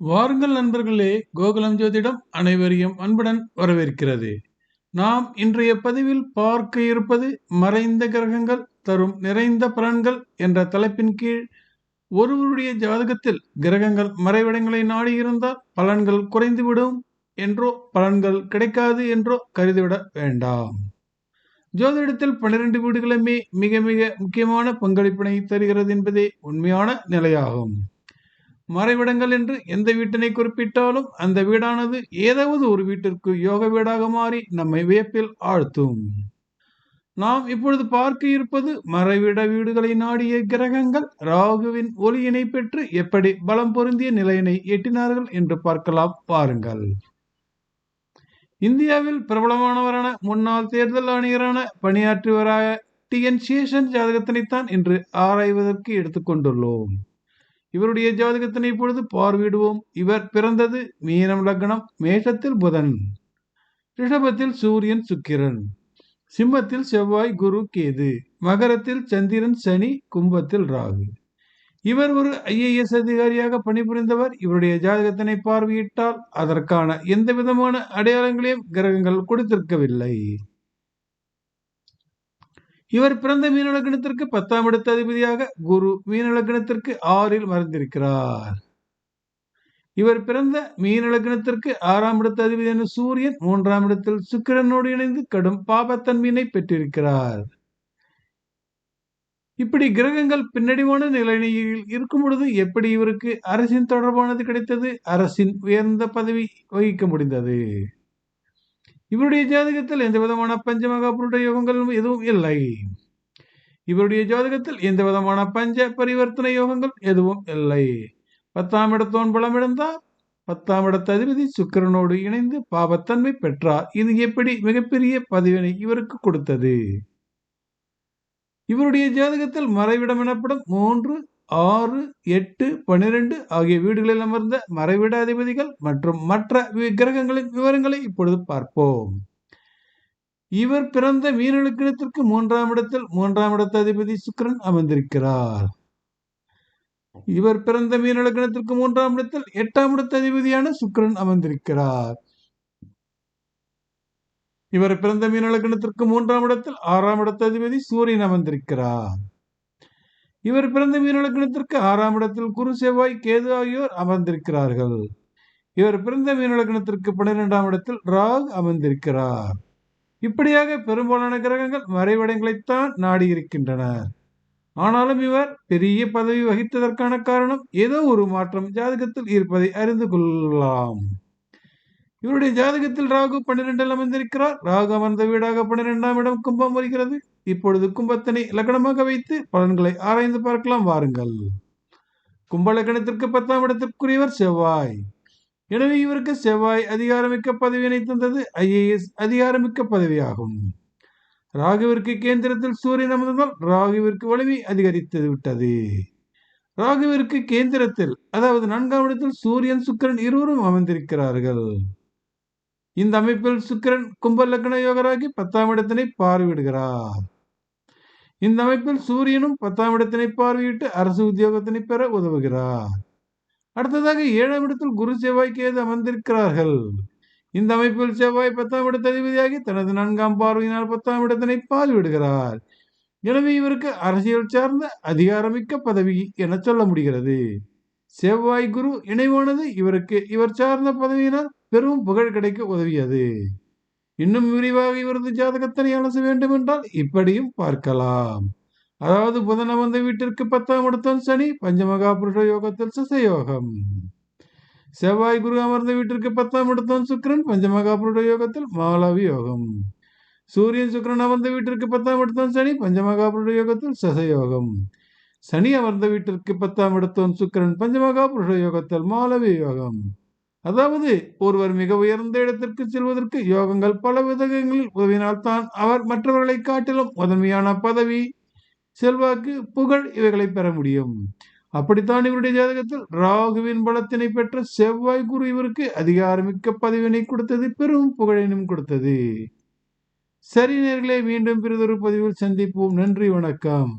வாருங்கள் நண்பர்களே, கோகுலம் ஜோதிடம் அனைவரையும் அன்புடன் வரவேற்கிறது. நாம் இன்றைய பதிவில் பார்க்க இருப்பது மறைந்த கிரகங்கள் தரும் நிறைந்த பலன்கள் என்ற தலைப்பின் கீழ் ஒருவருடைய ஜாதகத்தில் கிரகங்கள் மறைவிடங்களை நாடி இருந்தால் பலன்கள் குறைந்துவிடும் என்றோ பலன்கள் கிடைக்காது என்றோ கருதிவிட வேண்டாம். ஜோதிடத்தில் 12 வீடுகளுமே மிக மிக முக்கியமான பங்களிப்பினை தருகிறது என்பதே உண்மையான நிலையாகும். மறைவிடங்கள் என்று எந்த வீட்டினை குறிப்பிட்டாலும் அந்த வீடானது ஏதாவது ஒரு வீட்டிற்கு யோக வீடாக மாறி நம்மை வியப்பில் ஆழ்த்தும். நாம் இப்பொழுது பார்க்க இருப்பது மறைவிட வீடுகளை நாடிய கிரகங்கள் ராகுவின் ஒளியினை பெற்று எப்படி பலம் பொருந்திய நிலையினை எட்டினார்கள் என்று பார்க்கலாம் பாருங்கள். இந்தியாவில் பிரபலமானவரான முன்னாள் தேர்தல் ஆணையரான பணியாற்றுவராக TN சேஷன் ஜாதகத்தினைத்தான் இன்று ஆராய்வதற்கு எடுத்துக்கொண்டுள்ளோம். இவருடைய ஜாதகத்தினை இப்பொழுது பார்வையிடுவோம். இவர் பிறந்தது மீனம் லக்னம், மேஷத்தில் புதன், ரிஷபத்தில் சூரியன் சுக்கிரன், சிம்மத்தில் செவ்வாய் குரு கேது, மகரத்தில் சந்திரன் சனி, கும்பத்தில் ராகு. இவர் ஒரு IAS அதிகாரியாக பணிபுரிந்தவர். இவருடைய ஜாதகத்தினை பார்வையிட்டால் அதற்கான எந்த விதமான அடையாளங்களையும் கிரகங்கள் கொடுத்திருக்கவில்லை. இவர் பிறந்த மீன லக்னத்திற்கு 10ஆம் இடத்த அதிபதியாக குரு மீன லக்னத்திற்கு 6இல் மறைந்திருக்கிறார். இவர் பிறந்த மீன லக்னத்திற்கு 6ஆம் இடத்த அதிபதியான சூரியன் 3ஆம் இடத்தில் சுக்கிரனோடு இணைந்து கடும் பாபத்தன்மையினை பெற்றிருக்கிறார். இப்படி கிரகங்கள் பின்னடைவான நிலையில் இருக்கும் பொழுது எப்படி இவருக்கு அரசின் தொடர்பானது கிடைத்தது, அரசின் உயர்ந்த பதவி வகிக்க முடிந்தது? இவருடைய ஜாதகத்தில் எந்த விதமான பஞ்சமகா புருட யோகங்களும் எதுவும் இல்லை. இவருடைய ஜாதகத்தில் எந்த விதமான பஞ்ச பரிவர்த்தனை யோகங்கள் எதுவும் இல்லை. 10ஆம் இடத்தோன் பலம் இழந்தார். 10ஆம் இடத்த அதிபதி சுக்கிரனோடு இணைந்து பாபத்தன்மை பெற்றார். இது எப்படி மிகப்பெரிய பதவியினை இவருக்கு கொடுத்தது? இவருடைய ஜாதகத்தில் மறைவிடம் எனப்படும் 3, 6, 8, 12 ஆகிய வீடுகளில் அமர்ந்த மறைவிட அதிபதிகள் மற்றும் மற்ற கிரகங்களின் விவரங்களை இப்பொழுது பார்ப்போம். இவர் பிறந்த மீன லக்னத்திற்கு 3ஆம் இடத்தில் 3ஆம் இடத்த அதிபதி சுக்கிரன் அமர்ந்திருக்கிறார். இவர் பிறந்த மீன லக்னத்திற்கு 3ஆம் இடத்தில் 8ஆம் இடத்த அதிபதியான சுக்கிரன் அமர்ந்திருக்கிறார். இவர் பிறந்த மீன லக்னத்திற்கு 3ஆம் இடத்தில் 6ஆம் இடத்த அதிபதி சூரியன் அமர்ந்திருக்கிறார். இவர் பிறந்த மீன லக்னத்திற்கு 6ஆம் இடத்தில் குரு செவ்வாய் கேது ஆகியோர் அமர்ந்திருக்கிறார்கள். இவர் பிறந்த மீன லக்னத்திற்கு 12ஆம் இடத்தில் ராகு அமர்ந்திருக்கிறார். இப்படியாக பெரும்பாலான கிரகங்கள் மறைவிடங்களைத்தான் நாடி இருக்கின்றனர். ஆனாலும் இவர் பெரிய பதவி வகித்ததற்கான காரணம் ஏதோ ஒரு மாற்றம் ஜாதகத்தில் இருப்பதை அறிந்து கொள்ளலாம். இவருடைய ஜாதகத்தில் ராகு 12இல் அமர்ந்திருக்கிறார். ராகு அமர்ந்த வீடாக 12ஆம் இடம் கும்பம் வருகிறது. இப்பொழுது கும்பத்தினை லக்னமாக வைத்து பலன்களை ஆராய்ந்து பார்க்கலாம் வாருங்கள். கும்ப லக்னத்திற்கு 10ஆம் இடத்திற்குரியவர் செவ்வாய். எனவே இவருக்கு செவ்வாய் அதிகாரமிக்க பதவியினை தந்தது IAS அதிகாரமிக்க பதவியாகும். ராகுவிற்கு கேந்திரத்தில் சூரியன் அமர்ந்தால் ராகுவிற்கு வலிமை அதிகரித்து விட்டது. ராகுவிற்கு கேந்திரத்தில் அதாவது 4ஆம் இடத்தில் சூரியன் சுக்கிரன் இருவரும் அமர்ந்திருக்கிறார்கள். இந்த அமைப்பில் சுக்கிரன் கும்ப லக்ன யோகராகி 10ஆம் இடத்தினை பார்வையிடுகிறார். இந்த அமைப்பில் சூரியனும் 10ஆம் இடத்தினை பார்வையிட்டு அரசு உத்தியோகத்தினை பெற உதவுகிறார். அடுத்ததாக 7ஆம் இடத்தில் குரு செவ்வாய் கேது அமர்ந்திருக்கிறார்கள். இந்த அமைப்பில் செவ்வாய் 10ஆம் இடத்த அதிபதியாகி தனது 4ஆம் பார்வையினால் 10ஆம் இடத்தினை பார்வையிடுகிறார். எனவே இவருக்கு அரசியல் சார்ந்த அதிகாரமிக்க பதவி என சொல்ல முடிகிறது. செவ்வாய் குரு இணைவானது இவருக்கு இவர் சார்ந்த பதவியினால் பெரும் புகழ் கிடைக்க உதவியது. இன்னும் விரிவாக இவரது ஜாதகத்தினை அலச வேண்டும் என்றால் இப்படியும் பார்க்கலாம். அதாவது புதன் அமர்ந்த வீட்டிற்கு 10ஆம் இடத்தோன் சனி பஞ்சமகா புருஷ யோகத்தில் சசயோகம். செவ்வாய் குரு அமர்ந்த வீட்டிற்கு 10ஆம் இடத்தோன் சுக்கிரன் பஞ்சமகா புருஷ யோகத்தில் மாலவி யோகம். சூரியன் சுக்கிரன் அமர்ந்த வீட்டிற்கு 10ஆம் இடத்தோன் சனி பஞ்சமகா புருஷ யோகத்தில் சசயோகம். சனி அமர்ந்த வீட்டிற்கு 10ஆம் இடத்தோன் சுக்கிரன் பஞ்சமகா புருஷ யோகத்தில் மாலவி யோகம். அதாவது ஒருவர் மிக உயர்ந்த இடத்திற்கு செல்வதற்கு யோகங்கள் பல விதங்களில் உதவினால்தான் அவர் மற்றவர்களை காட்டிலும் முதன்மையான பதவி, செல்வாக்கு, புகழ் இவைகளை பெற முடியும். அப்படித்தான் இவருடைய ஜாதகத்தில் ராகுவின் பலத்தினை பெற்ற செவ்வாய் குரு இவருக்கு அதிகாரமிக்க பதவியினை கொடுத்தது, பெரும் புகழினும் கொடுத்தது. சரி நேயர்களே, மீண்டும் பிறிதொரு பதிவில் சந்திப்போம். நன்றி, வணக்கம்.